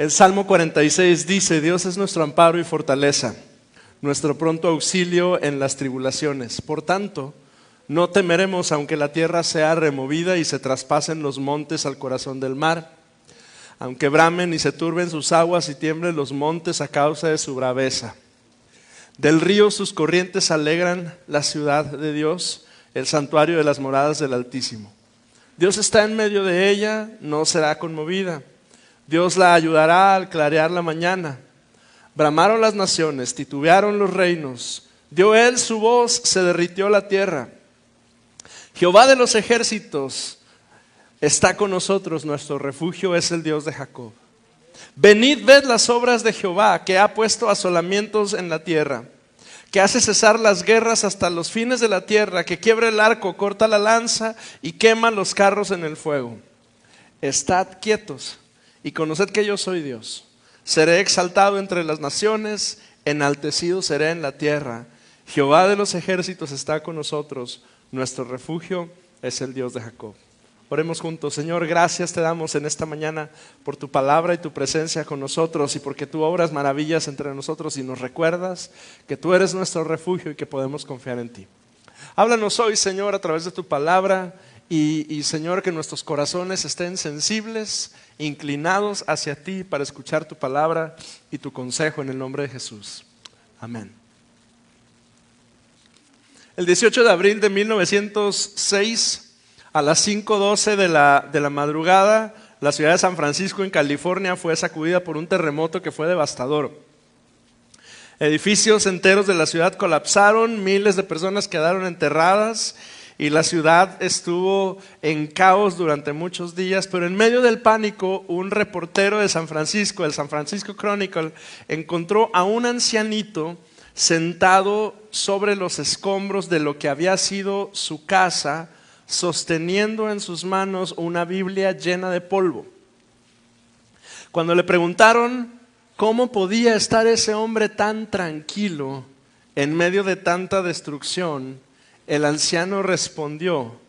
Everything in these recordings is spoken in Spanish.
El Salmo 46 dice: Dios es nuestro amparo y fortaleza, nuestro pronto auxilio en las tribulaciones. Por tanto, no temeremos aunque la tierra sea removida y se traspasen los montes al corazón del mar, aunque bramen y se turben sus aguas y tiemblen los montes a causa de su braveza. Del río sus corrientes alegran la ciudad de Dios, el santuario de las moradas del Altísimo. Dios está en medio de ella, no será conmovida. Dios la ayudará al clarear la mañana. Bramaron las naciones, titubearon los reinos. Dio él su voz, se derritió la tierra. Jehová de los ejércitos está con nosotros, nuestro refugio es el Dios de Jacob. Venid, ved las obras de Jehová, que ha puesto asolamientos en la tierra, que hace cesar las guerras hasta los fines de la tierra, que quiebra el arco, corta la lanza y quema los carros en el fuego. Estad quietos y conoced que yo soy Dios. Seré exaltado entre las naciones, enaltecido seré en la tierra. Jehová de los ejércitos está con nosotros, nuestro refugio es el Dios de Jacob. Oremos juntos. Señor, gracias te damos en esta mañana por tu palabra y tu presencia con nosotros, y porque tú obras maravillas entre nosotros y nos recuerdas que tú eres nuestro refugio y que podemos confiar en ti. Háblanos hoy, Señor, a través de tu palabra y Señor, que nuestros corazones estén sensibles, inclinados hacia ti para escuchar tu palabra y tu consejo en el nombre de Jesús. Amén. El 18 de abril de 1906, a las 5:12 de la madrugada, la ciudad de San Francisco, en California, fue sacudida por un terremoto que fue devastador. Edificios enteros de la ciudad colapsaron, miles de personas quedaron enterradas y la ciudad estuvo en caos durante muchos días. Pero en medio del pánico, un reportero de San Francisco, el San Francisco Chronicle, encontró a un ancianito sentado sobre los escombros de lo que había sido su casa, sosteniendo en sus manos una Biblia llena de polvo. Cuando le preguntaron cómo podía estar ese hombre tan tranquilo en medio de tanta destrucción, el anciano respondió,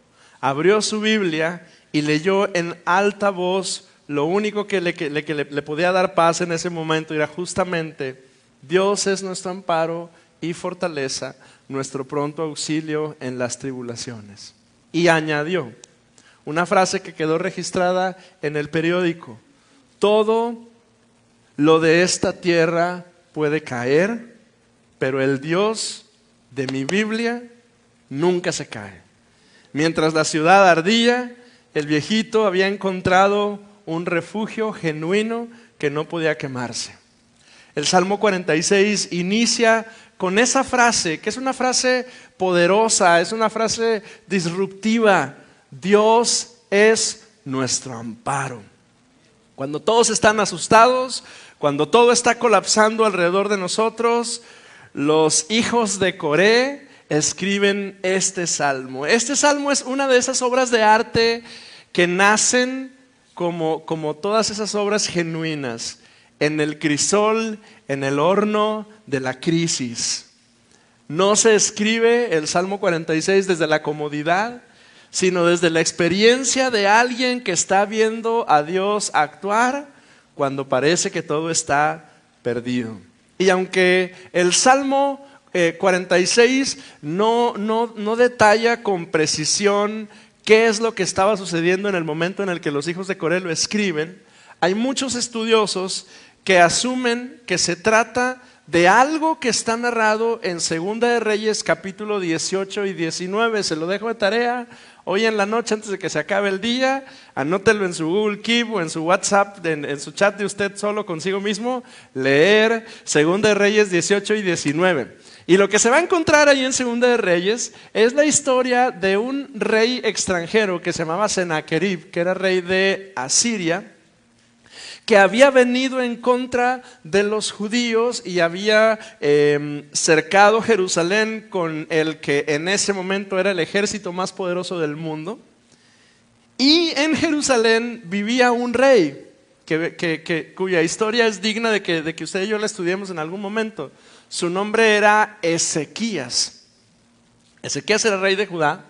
abrió su Biblia y leyó en alta voz lo único que le podía dar paz en ese momento. Era justamente: Dios es nuestro amparo y fortaleza, nuestro pronto auxilio en las tribulaciones. Y añadió una frase que quedó registrada en el periódico: todo lo de esta tierra puede caer, pero el Dios de mi Biblia nunca se cae. Mientras la ciudad ardía, el viejito había encontrado un refugio genuino que no podía quemarse. El Salmo 46 inicia con esa frase, que es una frase poderosa, es una frase disruptiva: Dios es nuestro amparo. Cuando todos están asustados, cuando todo está colapsando alrededor de nosotros, los hijos de Coré escriben este salmo. Este salmo es una de esas obras de arte que nacen como todas esas obras genuinas, en el crisol, en el horno de la crisis. No se escribe el Salmo 46 desde la comodidad, sino desde la experiencia de alguien que está viendo a Dios actuar cuando parece que todo está perdido. Y aunque el Salmo 46 no detalla con precisión qué es lo que estaba sucediendo en el momento en el que los hijos de Coré lo escriben, hay muchos estudiosos que asumen que se trata de algo que está narrado en Segunda de Reyes capítulo 18 y 19. Se lo dejo de tarea hoy en la noche antes de que se acabe el día. Anótelo en su Google Keep o en su WhatsApp, en su chat de usted solo consigo mismo, leer Segunda de Reyes 18 y 19. Y lo que se va a encontrar ahí en Segunda de Reyes es la historia de un rey extranjero que se llamaba Sennacherib, que era rey de Asiria, que había venido en contra de los judíos y había cercado Jerusalén con el que en ese momento era el ejército más poderoso del mundo. Y en Jerusalén vivía un rey cuya historia es digna de que usted y yo la estudiemos en algún momento. Su nombre era Ezequías. Ezequías era rey de Judá.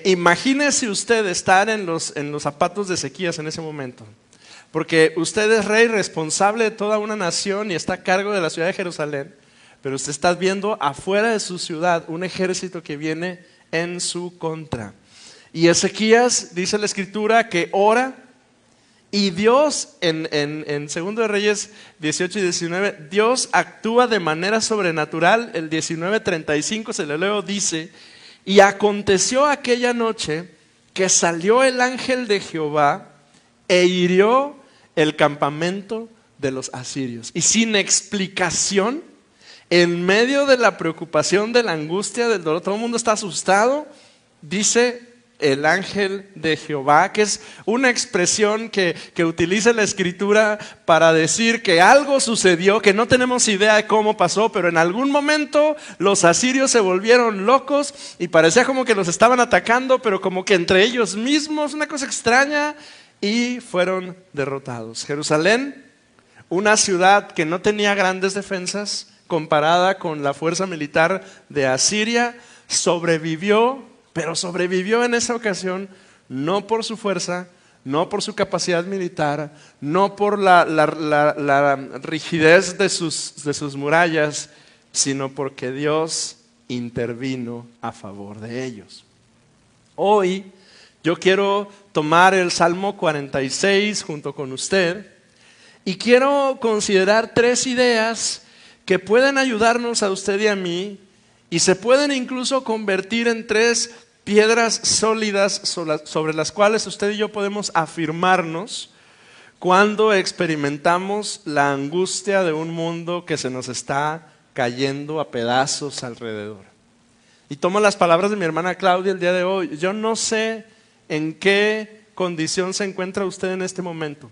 Imagínese usted estar en los zapatos de Ezequías en ese momento. Porque usted es rey responsable de toda una nación y está a cargo de la ciudad de Jerusalén, pero usted está viendo afuera de su ciudad un ejército que viene en su contra. Y Ezequías, dice la Escritura, que ora, y Dios, en 2 de Reyes 18 y 19, Dios actúa de manera sobrenatural. El 19:35, se lo leo, dice: y aconteció aquella noche que salió el ángel de Jehová e hirió el campamento de los asirios. Y sin explicación, en medio de la preocupación, de la angustia, del dolor, todo el mundo está asustado, dice el ángel de Jehová, que es una expresión que utiliza la Escritura para decir que algo sucedió, que no tenemos idea de cómo pasó, pero en algún momento los asirios se volvieron locos y parecía como que los estaban atacando, pero como que entre ellos mismos, una cosa extraña, y fueron derrotados. Jerusalén, una ciudad que no tenía grandes defensas comparada con la fuerza militar de Asiria, sobrevivió. Pero sobrevivió en esa ocasión no por su fuerza, no por su capacidad militar, no por la rigidez de sus murallas, sino porque Dios intervino a favor de ellos. Hoy yo quiero tomar el Salmo 46 junto con usted y quiero considerar 3 ideas que pueden ayudarnos a usted y a mí, y se pueden incluso convertir en 3 piedras sólidas sobre las cuales usted y yo podemos afirmarnos cuando experimentamos la angustia de un mundo que se nos está cayendo a pedazos alrededor. Y tomo las palabras de mi hermana Claudia el día de hoy. Yo no sé en qué condición se encuentra usted en este momento.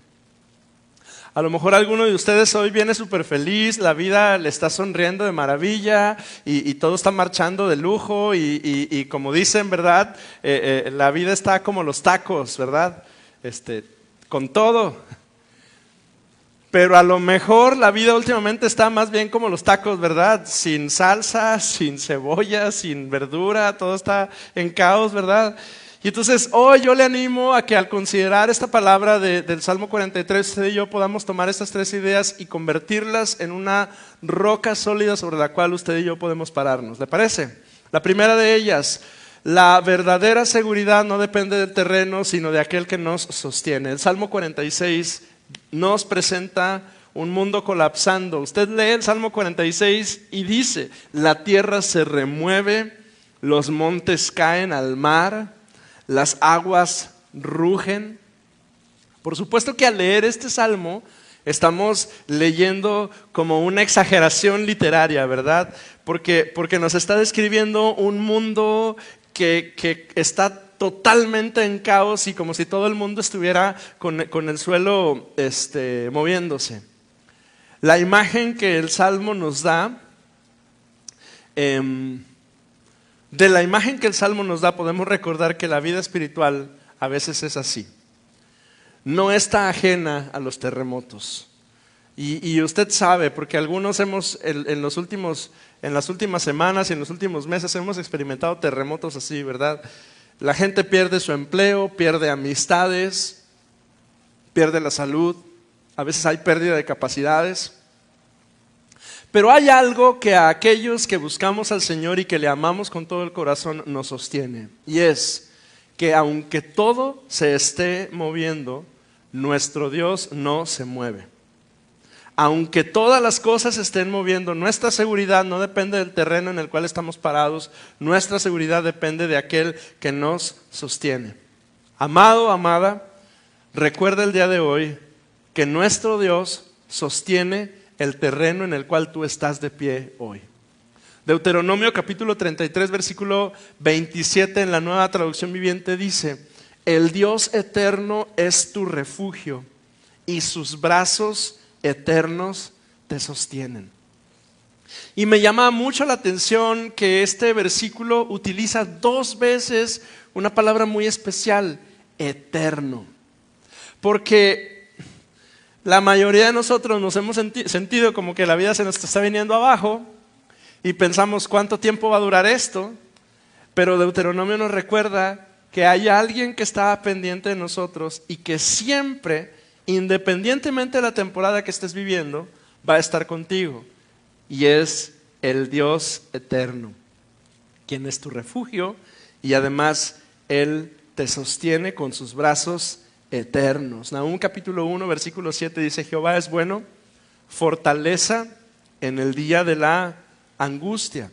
A lo mejor alguno de ustedes hoy viene súper feliz, la vida le está sonriendo de maravilla y todo está marchando de lujo y como dicen, ¿verdad? La vida está como los tacos, ¿verdad? Con todo. Pero a lo mejor la vida últimamente está más bien como los tacos, ¿verdad? Sin salsa, sin cebolla, sin verdura, todo está en caos, ¿verdad? Y entonces hoy yo le animo a que al considerar esta palabra del Salmo 43, usted y yo podamos tomar estas 3 ideas y convertirlas en una roca sólida sobre la cual usted y yo podemos pararnos. ¿Le parece? La primera de ellas: la verdadera seguridad no depende del terreno, sino de aquel que nos sostiene. El Salmo 46 nos presenta un mundo colapsando. Usted lee el Salmo 46 y dice: la tierra se remueve, los montes caen al mar, las aguas rugen. Por supuesto que al leer este salmo estamos leyendo como una exageración literaria, ¿verdad? Porque nos está describiendo un mundo que está totalmente en caos y como si todo el mundo estuviera con el suelo moviéndose. La imagen que el salmo nos da, de la imagen que el Salmo nos da, podemos recordar que la vida espiritual a veces es así. No está ajena a los terremotos. Y usted sabe, porque algunos hemos, en las últimas semanas y en los últimos meses hemos experimentado terremotos así, ¿verdad? La gente pierde su empleo, pierde amistades, pierde la salud, a veces hay pérdida de capacidades. Pero hay algo que a aquellos que buscamos al Señor y que le amamos con todo el corazón nos sostiene. Y es que aunque todo se esté moviendo, nuestro Dios no se mueve. Aunque todas las cosas se estén moviendo, nuestra seguridad no depende del terreno en el cual estamos parados. Nuestra seguridad depende de aquel que nos sostiene. Amado, amada, recuerda el día de hoy que nuestro Dios sostiene el terreno en el cual tú estás de pie hoy. Deuteronomio capítulo 33 versículo 27 en la Nueva Traducción Viviente dice: el Dios eterno es tu refugio y sus brazos eternos te sostienen. Y me llama mucho la atención que este versículo utiliza 2 veces una palabra muy especial: eterno. Porque la mayoría de nosotros nos hemos sentido como que la vida se nos está viniendo abajo y pensamos ¿cuánto tiempo va a durar esto? Pero Deuteronomio nos recuerda que hay alguien que está pendiente de nosotros y que siempre independientemente de la temporada que estés viviendo, va a estar contigo. Y es el Dios eterno, quien es tu refugio, y además Él te sostiene con sus brazos eternos. Nahum capítulo 1, versículo 7 dice: Jehová es bueno, fortaleza en el día de la angustia.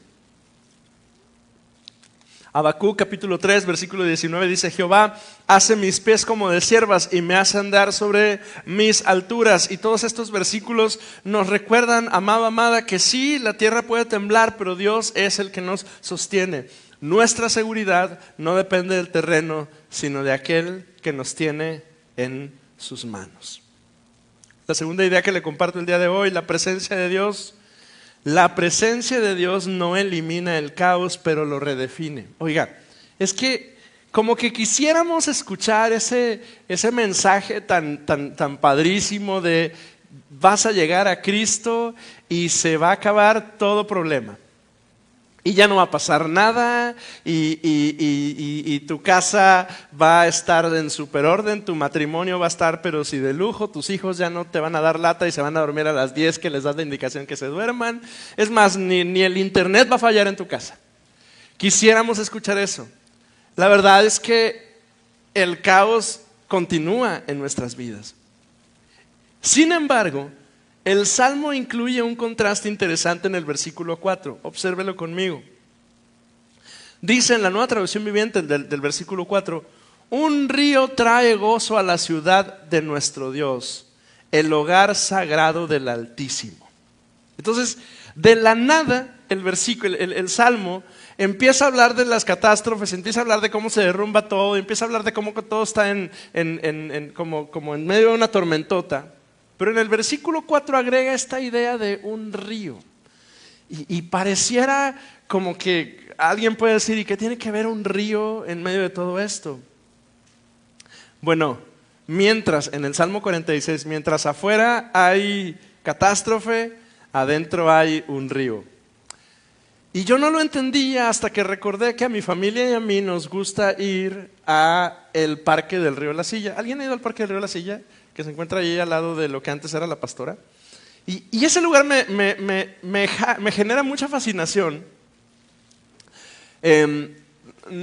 Habacuc capítulo 3, versículo 19 dice: Jehová hace mis pies como de ciervas y me hace andar sobre mis alturas. Y todos estos versículos nos recuerdan, amado, amada, que sí, la tierra puede temblar, pero Dios es el que nos sostiene. Nuestra seguridad no depende del terreno, sino de aquel que nos tiene en sus manos. La segunda idea que le comparto el día de hoy: la presencia de Dios. La presencia de Dios no elimina el caos, pero lo redefine. Oiga, es que como que quisiéramos escuchar ese mensaje tan padrísimo de vas a llegar a Cristo y se va a acabar todo problema. Y ya no va a pasar nada, y tu casa va a estar en superorden, tu matrimonio va a estar pero si de lujo, tus hijos ya no te van a dar lata y se van a dormir a las 10 que les das la indicación que se duerman. Es más, ni el internet va a fallar en tu casa. Quisiéramos escuchar eso. La verdad es que el caos continúa en nuestras vidas. Sin embargo, el Salmo incluye un contraste interesante en el versículo 4. Obsérvelo conmigo. Dice en la Nueva Traducción Viviente del versículo 4: un río trae gozo a la ciudad de nuestro Dios, el hogar sagrado del Altísimo. Entonces, de la nada, el Salmo empieza a hablar de las catástrofes, empieza a hablar de cómo se derrumba todo, empieza a hablar de cómo todo está como en medio de una tormentota. Pero en el versículo 4 agrega esta idea de un río. Y pareciera como que alguien puede decir: ¿y qué tiene que ver un río en medio de todo esto? Bueno, en el Salmo 46, mientras afuera hay catástrofe, adentro hay un río. Y yo no lo entendía hasta que recordé que a mi familia y a mí nos gusta ir a el Parque del Río La Silla. ¿Alguien ha ido al Parque del Río La Silla? Que se encuentra allí al lado de lo que antes era La Pastora. Y ese lugar me genera mucha fascinación.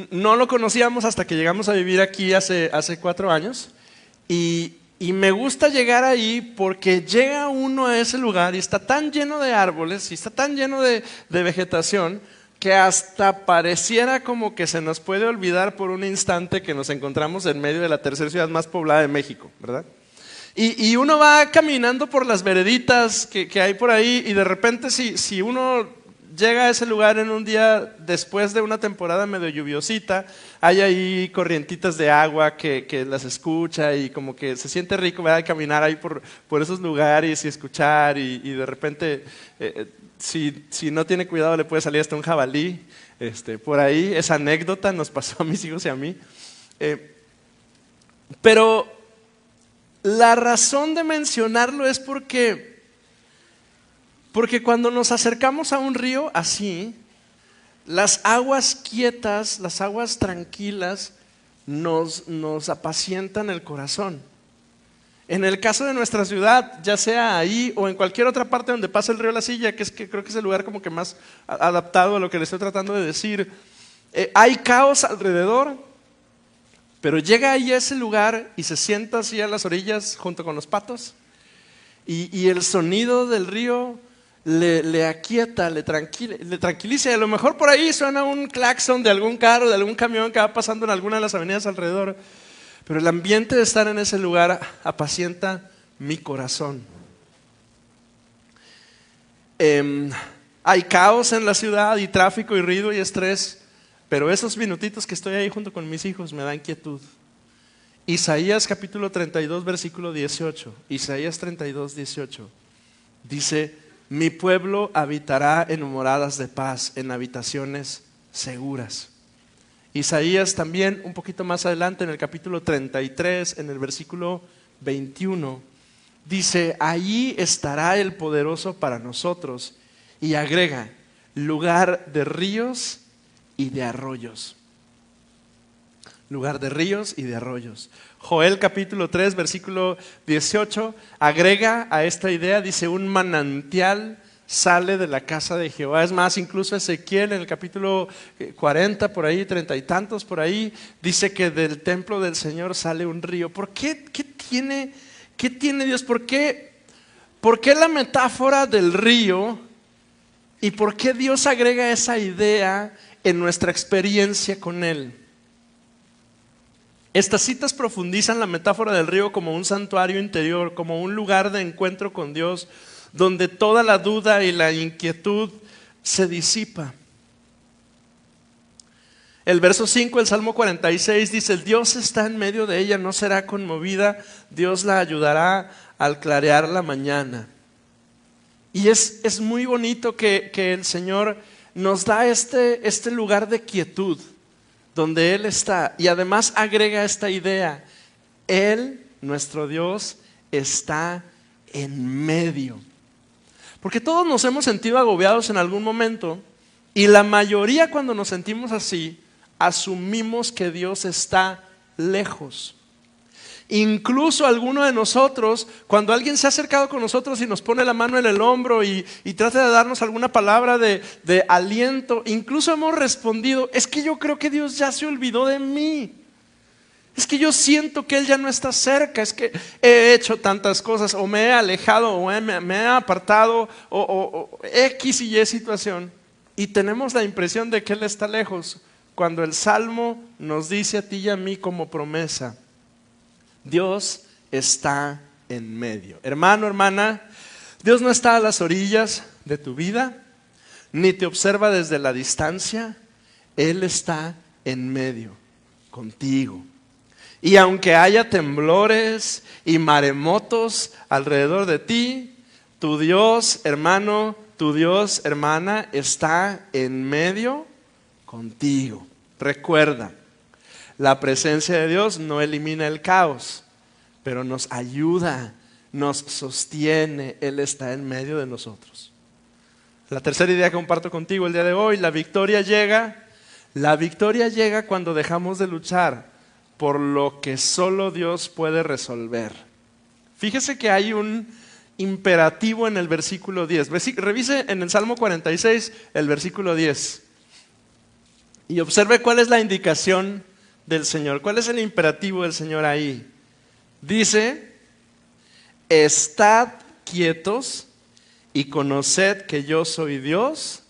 No lo conocíamos hasta que llegamos a vivir aquí hace 4 años. Y me gusta llegar ahí porque llega uno a ese lugar y está tan lleno de árboles y está tan lleno de vegetación que hasta pareciera como que se nos puede olvidar por un instante que nos encontramos en medio de la tercera ciudad más poblada de México, ¿verdad? Y uno va caminando por las vereditas que hay por ahí, y de repente si uno llega a ese lugar en un día después de una temporada medio lluviosita, hay ahí corrientitas de agua que las escucha, y como que se siente rico, ¿verdad?, caminar ahí por esos lugares y escuchar, y de repente si no tiene cuidado le puede salir hasta un jabalí por ahí. Esa anécdota nos pasó a mis hijos y a mí. Pero la razón de mencionarlo es porque cuando nos acercamos a un río así, las aguas quietas, las aguas tranquilas nos apacientan el corazón. En el caso de nuestra ciudad, ya sea ahí o en cualquier otra parte donde pasa el río La Silla, que creo que es el lugar como que más adaptado a lo que le estoy tratando de decir, hay caos alrededor. Pero llega ahí a ese lugar y se sienta así a las orillas junto con los patos, y el sonido del río le aquieta, le tranquiliza. Y a lo mejor por ahí suena un claxon de algún carro, de algún camión que va pasando en alguna de las avenidas alrededor. Pero el ambiente de estar en ese lugar apacienta mi corazón. Hay caos en la ciudad y tráfico y ruido y estrés, pero esos minutitos que estoy ahí junto con mis hijos me dan quietud. Isaías capítulo 32, versículo 18. Isaías 32, 18. Dice: mi pueblo habitará en moradas de paz, en habitaciones seguras. Isaías también, un poquito más adelante, en el capítulo 33, en el versículo 21, dice: allí estará el poderoso para nosotros. Y agrega: lugar de ríos y de arroyos. lugar de ríos y de arroyos. Joel capítulo 3, versículo 18, agrega a esta idea, dice, un manantial sale de la casa de Jehová. Es más, incluso Ezequiel en el capítulo 40, por ahí, 30 y tantos por ahí, dice que del templo del Señor sale un río. ¿Por qué? ¿Qué tiene Dios? ¿Por qué la metáfora del río? ¿Y por qué Dios agrega esa idea en nuestra experiencia con Él? Estas citas profundizan la metáfora del río como un santuario interior, como un lugar de encuentro con Dios, donde toda la duda y la inquietud se disipa. El verso 5, el Salmo 46 dice, Dios está en medio de ella, no será conmovida, Dios la ayudará al clarear la mañana. Y es muy bonito que el Señor nos da este lugar de quietud, donde Él está, y además agrega esta idea, Él, nuestro Dios, está en medio. Porque todos nos hemos sentido agobiados en algún momento, y la mayoría cuando nos sentimos así, asumimos que Dios está lejos. Incluso alguno de nosotros, cuando alguien se ha acercado con nosotros y nos pone la mano en el hombro y trata de darnos alguna palabra de aliento, incluso hemos respondido, es que yo creo que Dios ya se olvidó de mí. Es que yo siento que Él ya no está cerca, es que he hecho tantas cosas, o me he alejado, o me he apartado, o X y Y situación. Y tenemos la impresión de que Él está lejos, cuando el Salmo nos dice a ti y a mí como promesa, Dios está en medio. Hermano, hermana, Dios no está a las orillas de tu vida, ni te observa desde la distancia. Él está en medio, contigo. Y aunque haya temblores y maremotos alrededor de ti, tu Dios, hermano, tu Dios, hermana, está en medio contigo. Recuerda, la presencia de Dios no elimina el caos, pero nos ayuda, nos sostiene. Él está en medio de nosotros. La tercera idea que comparto contigo el día de hoy, la victoria llega cuando dejamos de luchar por lo que solo Dios puede resolver. Fíjese que hay un imperativo en el versículo 10. Revise en el Salmo 46 el versículo 10 y observe cuál es la indicación del Señor. ¿Cuál es el imperativo del Señor ahí? Dice, estad quietos y conoced que yo soy Dios,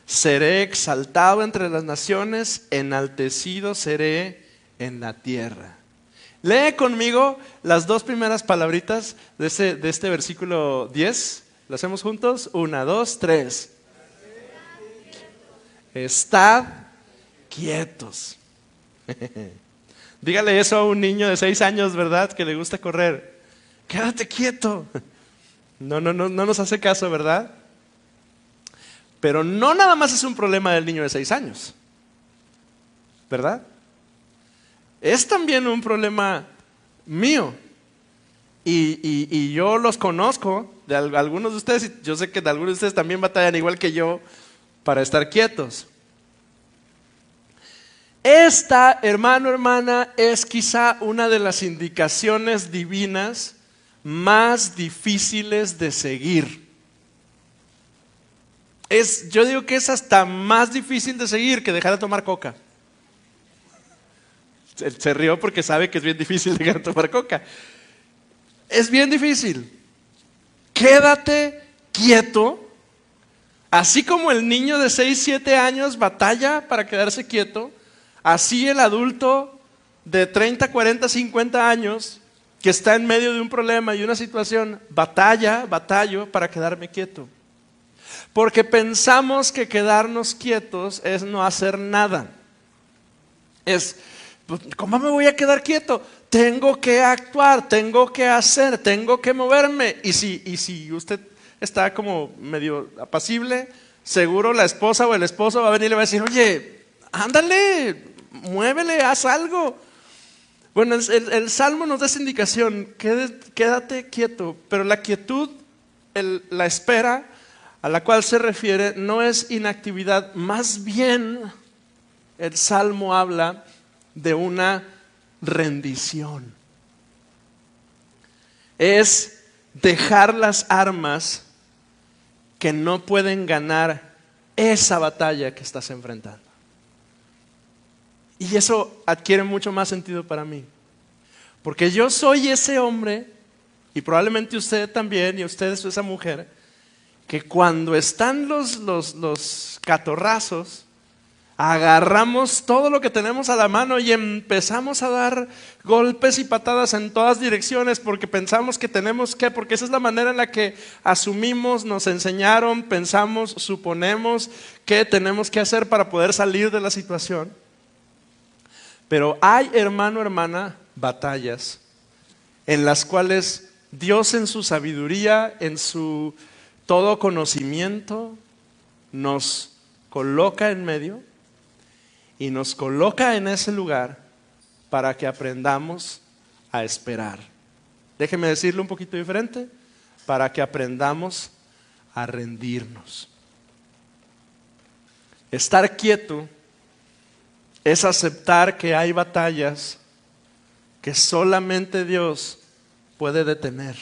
seré exaltado entre las naciones, enaltecido seré en la tierra. Lee conmigo las dos primeras palabritas de este versículo 10. ¿Lo hacemos juntos? 1, 2, 3. Estad quietos. Dígale eso a un niño de 6 años, ¿verdad? Que le gusta correr. Quédate quieto. No nos hace caso, ¿verdad? Pero no nada más es un problema del niño de 6 años, ¿verdad? Es también un problema mío. Y yo los conozco de algunos de ustedes, y yo sé que de algunos de ustedes también batallan igual que yo para estar quietos. Esta, hermano, hermana, es quizá una de las indicaciones divinas más difíciles de seguir. Yo digo que es hasta más difícil de seguir que dejar de tomar coca. Se rió porque sabe que es bien difícil dejar de tomar coca. Es bien difícil. Quédate quieto. Así como el niño de 6, 7 años batalla para quedarse quieto, así el adulto de 30, 40, 50 años que está en medio de un problema y una situación, batallo para quedarme quieto. Porque pensamos que quedarnos quietos es no hacer nada. ¿Cómo me voy a quedar quieto? Tengo que actuar, tengo que hacer, tengo que moverme. Y si usted está como medio apacible, seguro la esposa o el esposo va a venir y le va a decir, oye, ándale, muévele, haz algo. Bueno, el Salmo nos da esa indicación, quédate quieto, pero la quietud, la espera a la cual se refiere no es inactividad, más bien el Salmo habla de una rendición. Es dejar las armas que no pueden ganar esa batalla que estás enfrentando. Y eso adquiere mucho más sentido para mí. Porque yo soy ese hombre, y probablemente usted también, y usted es esa mujer, que cuando están los catorrazos, agarramos todo lo que tenemos a la mano y empezamos a dar golpes y patadas en todas direcciones porque pensamos que tenemos que, porque esa es la manera en la que asumimos, nos enseñaron, pensamos, suponemos que tenemos que hacer para poder salir de la situación. Pero hay, hermano, hermana, batallas en las cuales Dios en su sabiduría, en su todo conocimiento, nos coloca en medio y nos coloca en ese lugar para que aprendamos a esperar. Déjeme decirlo un poquito diferente, para que aprendamos a rendirnos. Estar quieto es aceptar que hay batallas que solamente Dios puede detener.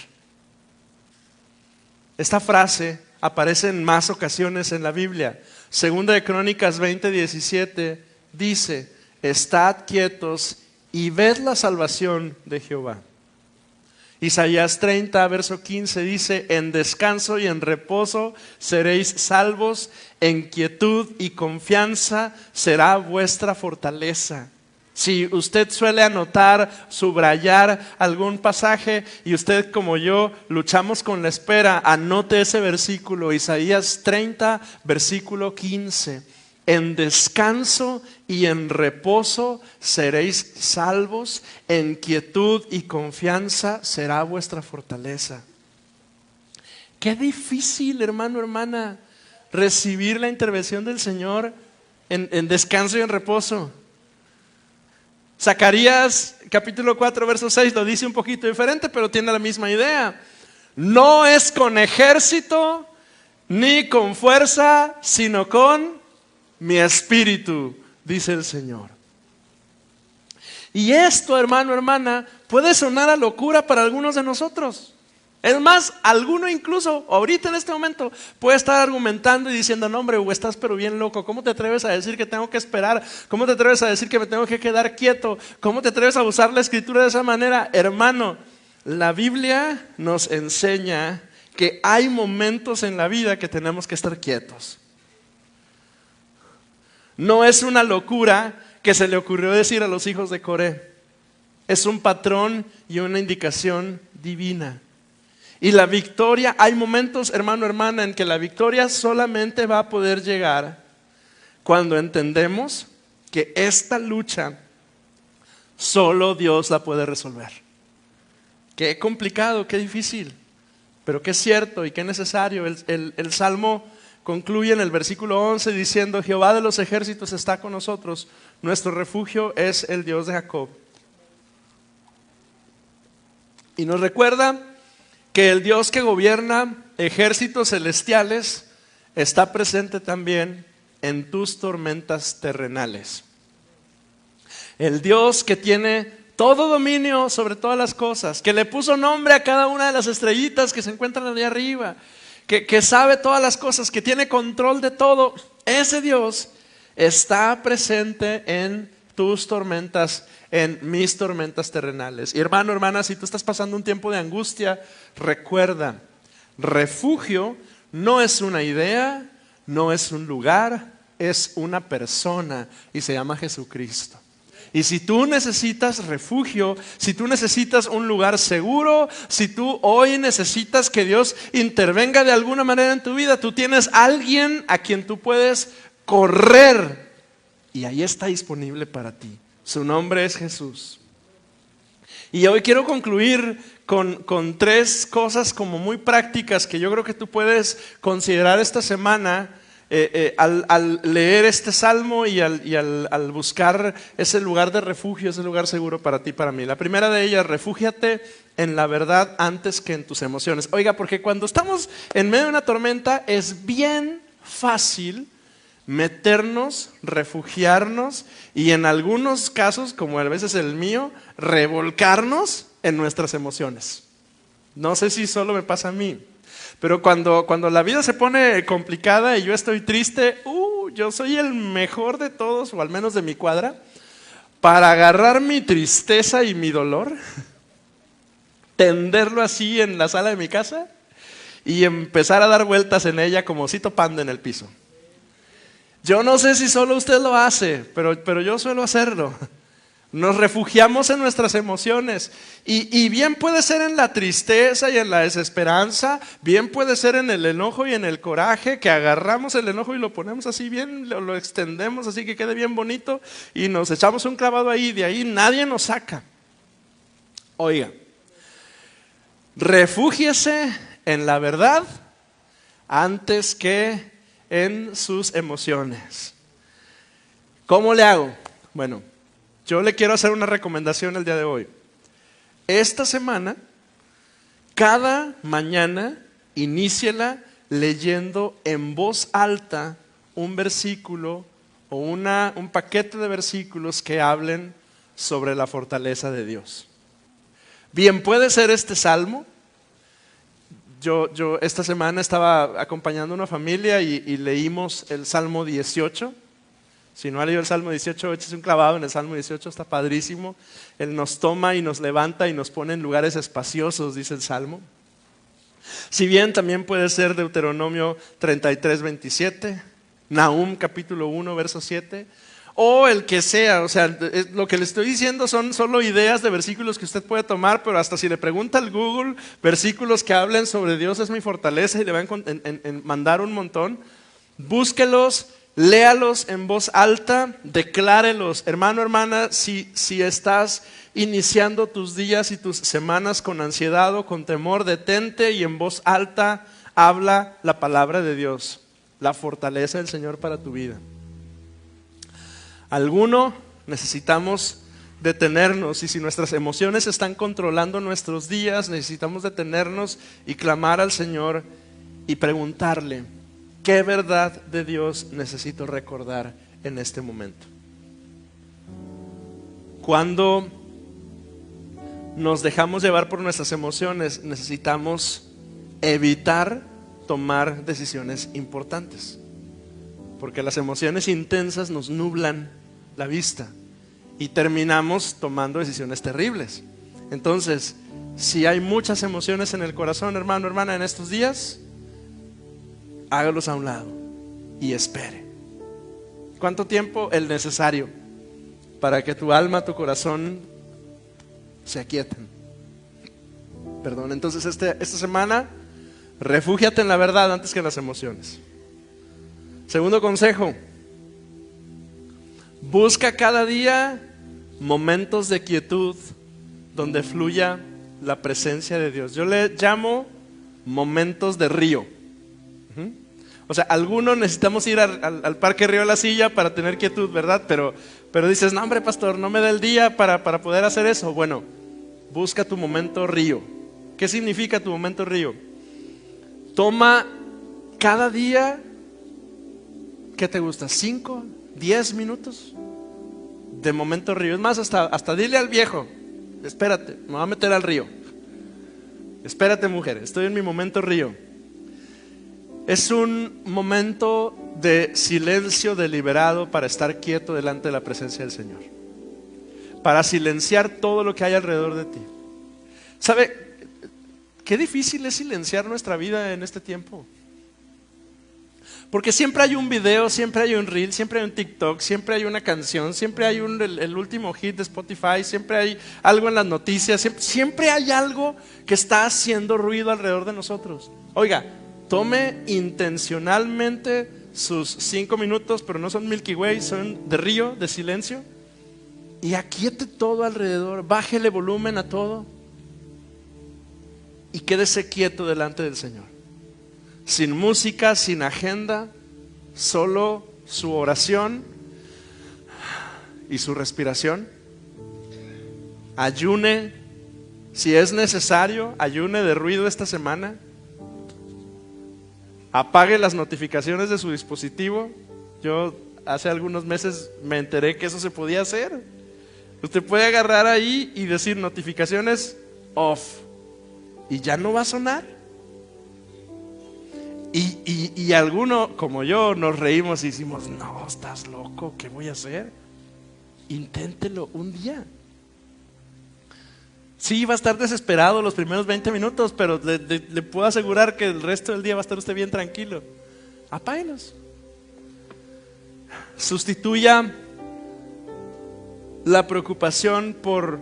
Esta frase aparece en más ocasiones en la Biblia. Segunda de Crónicas 20:17 dice: estad quietos y ved la salvación de Jehová. Isaías 30, verso 15 dice: en descanso y en reposo seréis salvos, en quietud y confianza será vuestra fortaleza. Si usted suele anotar, subrayar algún pasaje y usted como yo luchamos con la espera, anote ese versículo, Isaías 30, versículo 15. En descanso y en reposo seréis salvos, en quietud y confianza será vuestra fortaleza. Qué difícil, hermano, hermana, recibir la intervención del Señor en descanso y en reposo. Zacarías capítulo 4 verso 6 lo dice un poquito diferente, pero tiene la misma idea. No es con ejército ni con fuerza, sino con mi espíritu, dice el Señor. Y esto, hermano, hermana, puede sonar a locura para algunos de nosotros. Es más, alguno incluso ahorita en este momento puede estar argumentando y diciendo: no, hombre, estás pero bien loco. ¿Cómo te atreves a decir que tengo que esperar? ¿Cómo te atreves a decir que me tengo que quedar quieto? ¿Cómo te atreves a usar la escritura de esa manera? Hermano, la Biblia nos enseña que hay momentos en la vida que tenemos que estar quietos. No es una locura que se le ocurrió decir a los hijos de Coré. Es un patrón y una indicación divina. Y la victoria, hay momentos, hermano, hermana, en que la victoria solamente va a poder llegar cuando entendemos que esta lucha solo Dios la puede resolver. Qué complicado, qué difícil, pero qué cierto y qué necesario. El Salmo concluye en el versículo 11 diciendo: Jehová de los ejércitos está con nosotros, nuestro refugio es el Dios de Jacob. Y nos recuerda que el Dios que gobierna ejércitos celestiales está presente también en tus tormentas terrenales. El Dios que tiene todo dominio sobre todas las cosas, que le puso nombre a cada una de las estrellitas que se encuentran allá arriba, que sabe todas las cosas, que tiene control de todo, ese Dios está presente en tus tormentas, en mis tormentas terrenales. Y hermano, hermana, si tú estás pasando un tiempo de angustia, recuerda, refugio no es una idea, no es un lugar, es una persona y se llama Jesucristo. Y si tú necesitas refugio, si tú necesitas un lugar seguro, si tú hoy necesitas que Dios intervenga de alguna manera en tu vida, tú tienes alguien a quien tú puedes correr y ahí está disponible para ti. Su nombre es Jesús. Y hoy quiero concluir con tres cosas como muy prácticas que yo creo que tú puedes considerar esta semana al leer este salmo y al buscar ese lugar de refugio, ese lugar seguro para ti y para mí. La primera de ellas: refúgiate en la verdad antes que en tus emociones. Oiga, porque cuando estamos en medio de una tormenta es bien fácil meternos, refugiarnos y en algunos casos, como a veces el mío, revolcarnos en nuestras emociones. No sé si solo me pasa a mí, pero cuando la vida se pone complicada y yo estoy triste, yo soy el mejor de todos, o al menos de mi cuadra, para agarrar mi tristeza y mi dolor, tenderlo así en la sala de mi casa y empezar a dar vueltas en ella como osito panda en el piso. Yo no sé si solo usted lo hace, pero yo suelo hacerlo. Nos refugiamos en nuestras emociones y bien puede ser en la tristeza y en la desesperanza, bien puede ser en el enojo y en el coraje, que agarramos el enojo y lo ponemos así bien, lo extendemos así que quede bien bonito y nos echamos un clavado ahí, de ahí nadie nos saca. Oiga, refúgiese en la verdad antes que en sus emociones. ¿Cómo le hago? Bueno, yo le quiero hacer una recomendación el día de hoy. Esta semana, cada mañana, iníciela leyendo en voz alta un versículo o un paquete de versículos que hablen sobre la fortaleza de Dios. Bien, puede ser este salmo. Yo esta semana estaba acompañando a una familia y leímos el Salmo 18. Si no ha leído el Salmo 18, échese un clavado en el Salmo 18, está padrísimo. Él nos toma y nos levanta y nos pone en lugares espaciosos, dice el Salmo. Si bien también puede ser Deuteronomio 33, 27, Nahum capítulo 1, verso 7, o el que sea. O sea, lo que le estoy diciendo son solo ideas de versículos que usted puede tomar, pero hasta si le pregunta al Google versículos que hablen sobre Dios es mi fortaleza y le va a mandar un montón, búsquelos, léalos en voz alta, declárelos. Hermano, hermana, si estás iniciando tus días y tus semanas con ansiedad o con temor, detente y en voz alta habla la palabra de Dios, la fortaleza del Señor para tu vida. Alguno necesitamos detenernos, y si nuestras emociones están controlando nuestros días, necesitamos detenernos y clamar al Señor y preguntarle: ¿qué verdad de Dios necesito recordar en este momento? Cuando nos dejamos llevar por nuestras emociones, necesitamos evitar tomar decisiones importantes, porque las emociones intensas nos nublan la vista y terminamos tomando decisiones terribles. Entonces, si hay muchas emociones en el corazón, hermano, hermana, en estos días, hágalos a un lado y espere. ¿Cuánto tiempo? El necesario para que tu alma, tu corazón se aquieten. Perdón, entonces esta semana, refúgiate en la verdad antes que en las emociones. Segundo consejo: busca cada día momentos de quietud donde fluya la presencia de Dios. Yo le llamo momentos de río. O sea, algunos necesitamos ir al Parque Río La Silla para tener quietud, ¿verdad? Pero dices: no, hombre, pastor, no me da el día para poder hacer eso. Bueno, busca tu momento río. ¿Qué significa tu momento río? Toma cada día, ¿qué te gusta? 5, 10 minutos de momento río. Es más, hasta dile al viejo: espérate, me voy a meter al río. Espérate, mujer, estoy en mi momento río. Es un momento de silencio deliberado para estar quieto delante de la presencia del Señor, para silenciar todo lo que hay alrededor de ti. ¿Sabe qué difícil es silenciar nuestra vida en este tiempo? Porque siempre hay un video, siempre hay un reel, siempre hay un TikTok, siempre hay una canción, siempre hay el último hit de Spotify, siempre hay algo en las noticias, siempre hay algo que está haciendo ruido alrededor de nosotros. Oiga, tome intencionalmente sus 5 minutos, pero no son Milky Way, son de río, de silencio, y aquiete todo alrededor, bájele volumen a todo y quédese quieto delante del Señor. Sin música, sin agenda, solo su oración y su respiración. Ayune, si es necesario, ayune de ruido esta semana. Apague las notificaciones de su dispositivo Yo hace algunos meses me enteré que eso se podía hacer. Usted puede agarrar ahí y decir notificaciones off y ya no va a sonar. Y alguno como yo nos reímos y decimos, no, estás loco, ¿qué voy a hacer? Inténtelo un día. Sí, va a estar desesperado los primeros 20 minutos, pero le puedo asegurar que el resto del día va a estar usted bien tranquilo. Apáguelos. Sustituya la preocupación por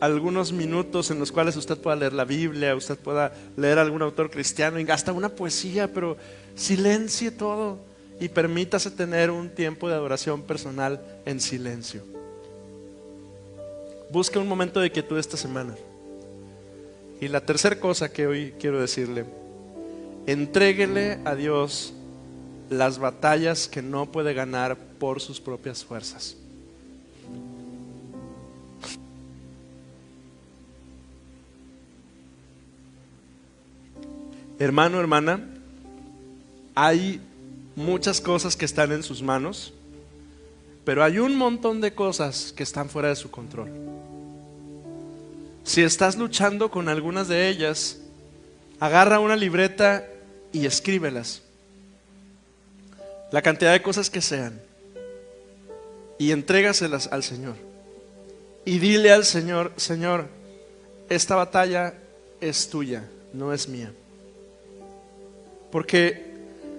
algunos minutos en los cuales usted pueda leer la Biblia, usted pueda leer algún autor cristiano, y hasta una poesía, pero silencie todo y permítase tener un tiempo de adoración personal en silencio. Busque un momento de quietud esta semana. Y la tercera cosa que hoy quiero decirle: entréguele a Dios las batallas que no puede ganar por sus propias fuerzas. Hermano, hermana, hay muchas cosas que están en sus manos, pero hay un montón de cosas que están fuera de su control. Si estás luchando con algunas de ellas, agarra una libreta y escríbelas, la cantidad de cosas que sean, y entrégaselas al Señor. Y dile al Señor: Señor, esta batalla es tuya, no es mía. Porque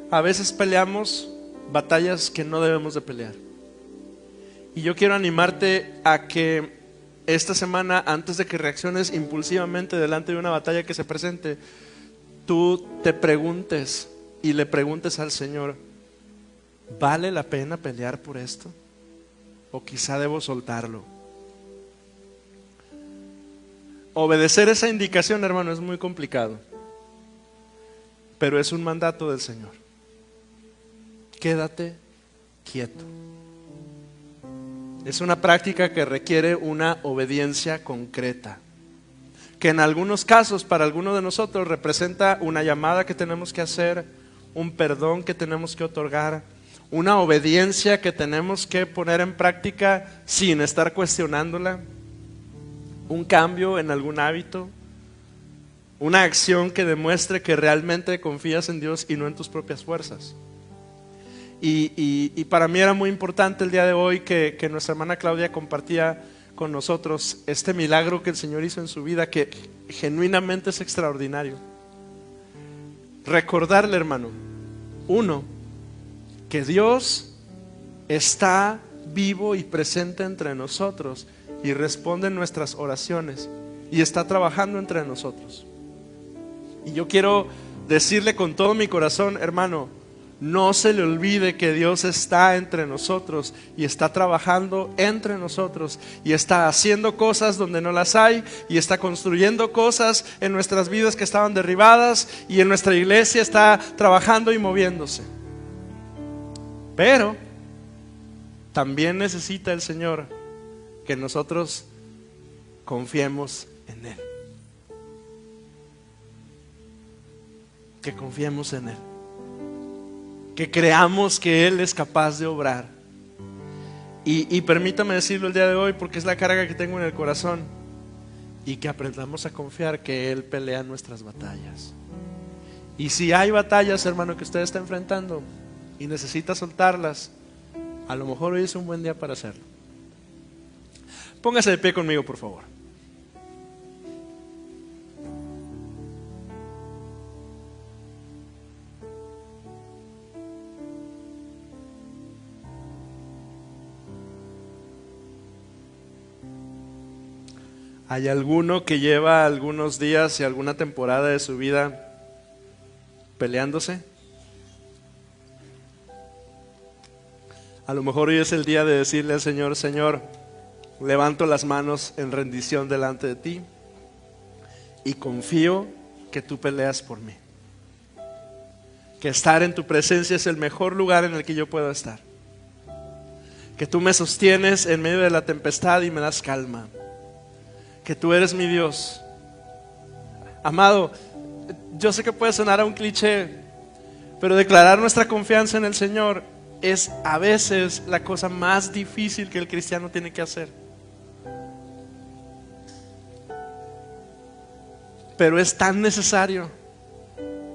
a veces peleamos batallas que no debemos de pelear. Y yo quiero animarte a que esta semana, antes de que reacciones impulsivamente delante de una batalla que se presente, tú te preguntes y le preguntes al Señor: ¿vale la pena pelear por esto? ¿O quizá debo soltarlo? Obedecer esa indicación, hermano, es muy complicado, pero es un mandato del Señor. Quédate quieto. Es una práctica que requiere una obediencia concreta, que en algunos casos, para algunos de nosotros, representa una llamada que tenemos que hacer, un perdón que tenemos que otorgar, una obediencia que tenemos que poner en práctica sin estar cuestionándola, un cambio en algún hábito, una acción que demuestre que realmente confías en Dios y no en tus propias fuerzas. Y para mí era muy importante el día de hoy que nuestra hermana Claudia compartía con nosotros este milagro que el Señor hizo en su vida, que genuinamente es extraordinario. Recordarle, hermano, uno, que Dios está vivo y presente entre nosotros y responde nuestras oraciones y está trabajando entre nosotros. Y yo quiero decirle con todo mi corazón, hermano, no se le olvide que Dios está entre nosotros y está trabajando entre nosotros y está haciendo cosas donde no las hay y está construyendo cosas en nuestras vidas que estaban derribadas, y en nuestra iglesia está trabajando y moviéndose. Pero también necesita el Señor que nosotros confiemos en Él, que confiemos en Él, que creamos que Él es capaz de obrar. Y permítame decirlo el día de hoy, porque es la carga que tengo en el corazón, y que aprendamos a confiar que Él pelea nuestras batallas. Y si hay batallas, hermano, que usted está enfrentando y necesita soltarlas, a lo mejor hoy es un buen día para hacerlo. Póngase de pie conmigo, por favor. ¿Hay alguno que lleva algunos días y alguna temporada de su vida peleándose? A lo mejor hoy es el día de decirle al Señor: Señor, levanto las manos en rendición delante de ti y confío que tú peleas por mí, que estar en tu presencia es el mejor lugar en el que yo puedo estar, que tú me sostienes en medio de la tempestad y me das calma, que tú eres mi Dios. Amado, yo sé que puede sonar a un cliché, pero declarar nuestra confianza en el Señor es a veces la cosa más difícil que el cristiano tiene que hacer. Pero es tan necesario.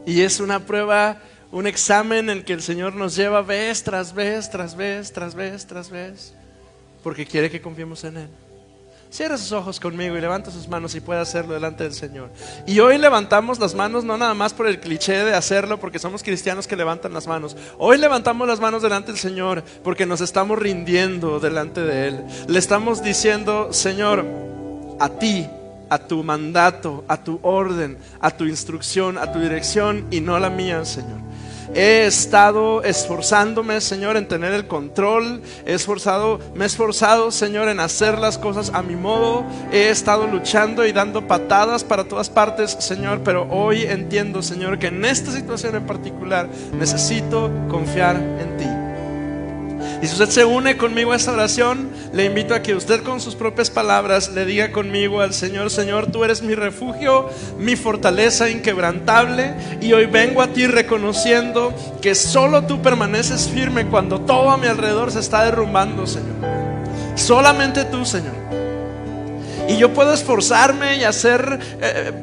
Y es una prueba, un examen en el que el Señor nos lleva vez tras vez, tras vez, tras vez, tras vez, porque quiere que confiemos en Él. Cierra sus ojos conmigo y levanta sus manos si puede hacerlo delante del Señor. Y hoy levantamos las manos no nada más por el cliché de hacerlo, porque somos cristianos que levantan las manos. Hoy levantamos las manos delante del Señor porque nos estamos rindiendo delante de Él. Le estamos diciendo: Señor, a ti, a tu mandato, a tu orden, a tu instrucción, a tu dirección y no la mía, Señor. He estado esforzándome, Señor, en tener el control. Me he esforzado, Señor, en hacer las cosas a mi modo. He estado luchando y dando patadas para todas partes, Señor, pero hoy entiendo, Señor, que en esta situación en particular necesito confiar en ti. Y si usted se une conmigo a esta oración, le invito a que usted con sus propias palabras le diga conmigo al Señor: Señor, tú eres mi refugio, mi fortaleza inquebrantable, y hoy vengo a ti reconociendo que solo tú permaneces firme cuando todo a mi alrededor se está derrumbando, Señor. Solamente tú, Señor. Y yo puedo esforzarme y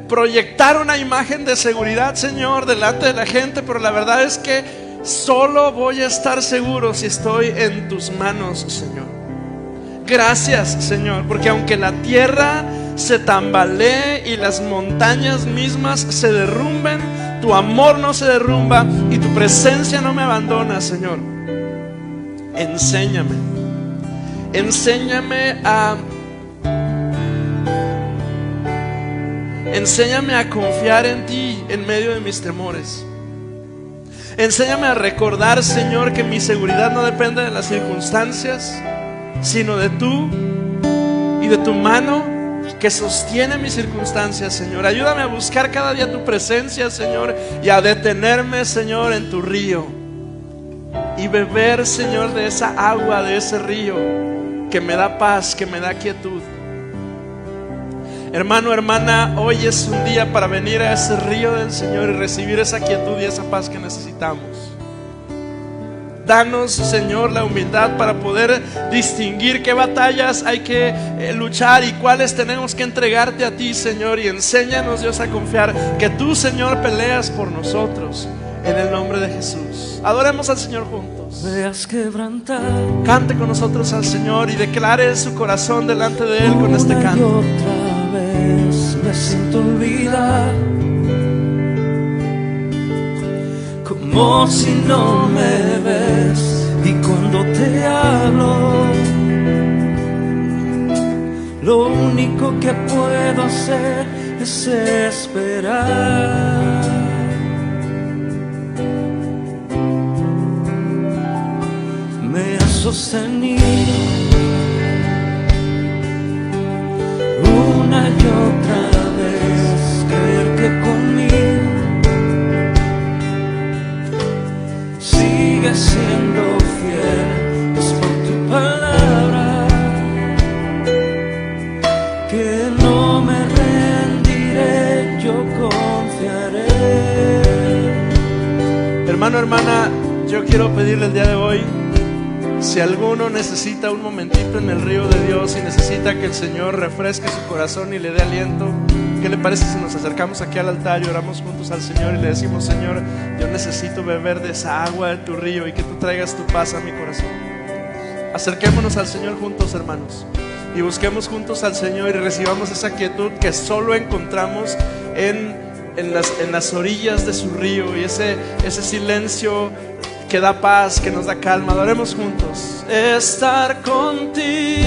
proyectar una imagen de seguridad, Señor, delante de la gente, pero la verdad es que solo voy a estar seguro si estoy en tus manos, Señor. Gracias, Señor, porque aunque la tierra se tambalee y las montañas mismas se derrumben, tu amor no se derrumba y tu presencia no me abandona, Señor. Enséñame a confiar en ti en medio de mis temores. Enséñame a recordar, Señor, que mi seguridad no depende de las circunstancias, sino de tú y de tu mano que sostiene mis circunstancias, Señor. Ayúdame a buscar cada día tu presencia, Señor, y a detenerme, Señor, en tu río y beber, Señor, de esa agua, de ese río que me da paz, que me da quietud. Hermano, hermana, hoy es un día para venir a ese río del Señor y recibir esa quietud y esa paz que necesitamos. Danos, Señor, la humildad para poder distinguir qué batallas hay que luchar y cuáles tenemos que entregarte a ti, Señor. Y enséñanos, Dios, a confiar que tú, Señor, peleas por nosotros. En el nombre de Jesús. Adoremos al Señor juntos. Cante con nosotros al Señor y declare su corazón delante de Él con este canto. Me siento olvidar, como si no me ves, y cuando te hablo, lo único que puedo hacer es esperar. Me has sostenido una y otra vez, creer que conmigo sigues siendo fiel. Es por tu palabra que no me rendiré, yo confiaré. Hermano, hermana, yo quiero pedirle el día de hoy, si alguno necesita un momentito en el río de Dios y necesita que el Señor refresque su corazón y le dé aliento, ¿qué le parece si nos acercamos aquí al altar y oramos juntos al Señor y le decimos: Señor, yo necesito beber de esa agua de tu río y que tú traigas tu paz a mi corazón? Acerquémonos al Señor juntos, hermanos, y busquemos juntos al Señor y recibamos esa quietud que solo encontramos en las orillas de su río, y ese silencio que da paz, que nos da calma. Adoremos juntos. Estar contigo